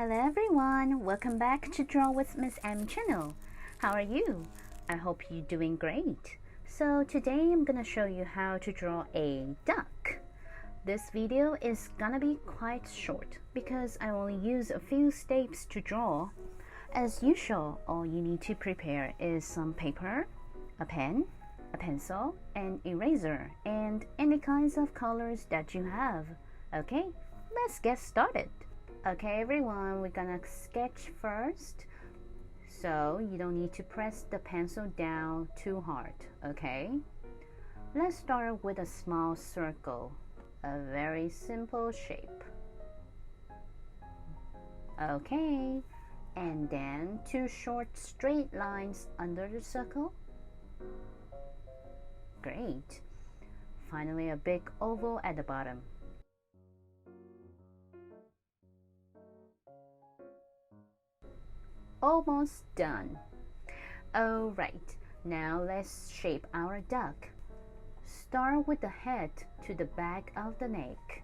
Hello everyone, welcome back to Draw with Miss M channel. How are you? I hope you're doing great. So today I'm gonna show you how to draw a duck. This video is gonna be quite short because I only use a few steps to draw. As usual, all you need to prepare is some paper, a pen, a pencil, an eraser, and any kinds of colors that you have. Okay, let's get started. Okay everyone, we're gonna sketch first, so you don't need to press the pencil down too hard. Okay, let's start with a small circle, a very simple shape. Okay, and then two short straight lines under the circle. Great. Finally, a big oval at the bottom. Almost done. Alright, now let's shape our duck. Start with the head to the back of the neck.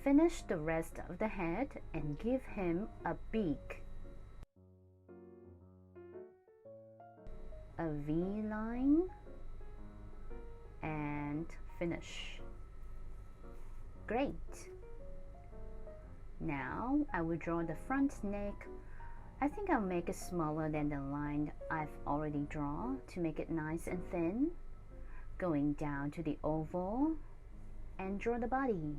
Finish the rest of the head and give him a beak. A V line and finish. Great. Now I will draw the front neck. I think I'll make it smaller than the line I've already drawn to make it nice and thin. Going down to the oval and draw the body.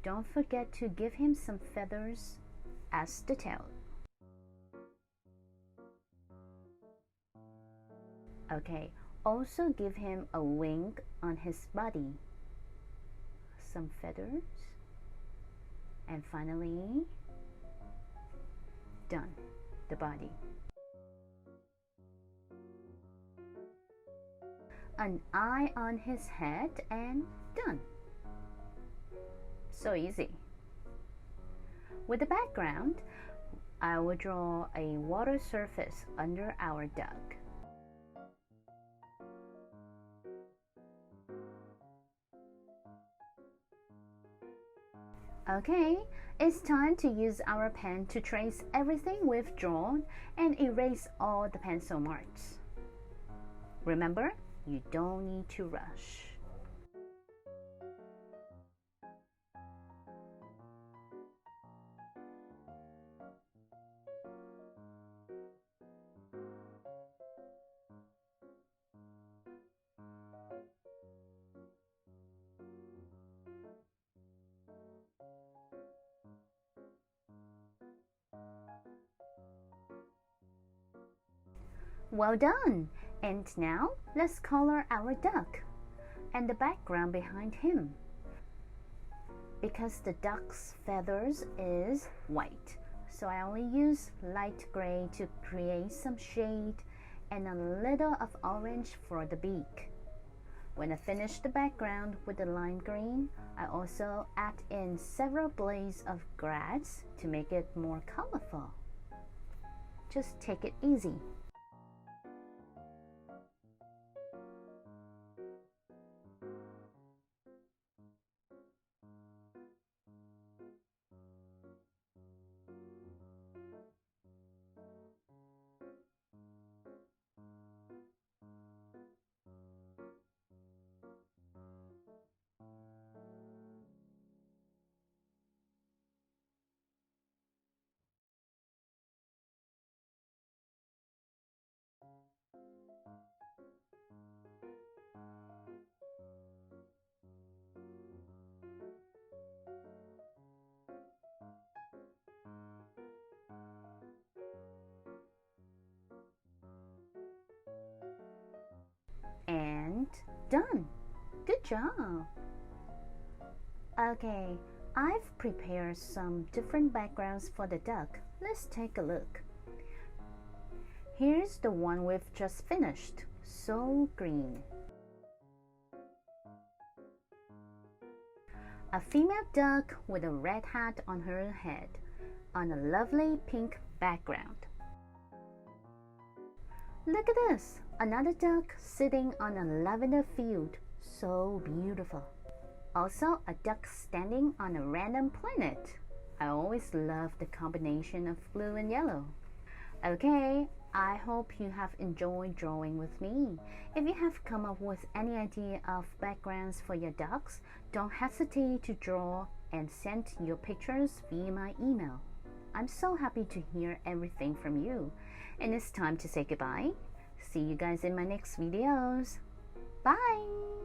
Don't forget to give him some feathers as the tail. Okay, also give him a wing on his body. Some feathers, and finally done the body. An eye on his head and done. So easy. With the background, I will draw a water surface under our duck. Okay, it's time to use our pen to trace everything we've drawn and erase all the pencil marks. Remember, you don't need to rush. Well done! And now let's color our duck and the background behind him. Because the duck's feathers is white, so I only use light gray to create some shade and a little of orange for the beak. When I finish the background with the lime green, I also add in several blades of grass to make it more colorful. Just take it easy. And done. Good job. Okay, I've prepared some different backgrounds for the duck. Let's take a look. Here's the one we've just finished. So green. A female duck with a red hat on her head on a lovely pink background. Look at this! Another duck sitting on a lavender field. So beautiful. Also, a duck standing on a random planet. I always love the combination of blue and yellow. Okay, I hope you have enjoyed drawing with me. If you have come up with any idea of backgrounds for your ducks, don't hesitate to draw and send your pictures via my email. I'm so happy to hear everything from you. And it's time to say goodbye. See you guys in my next videos. Bye!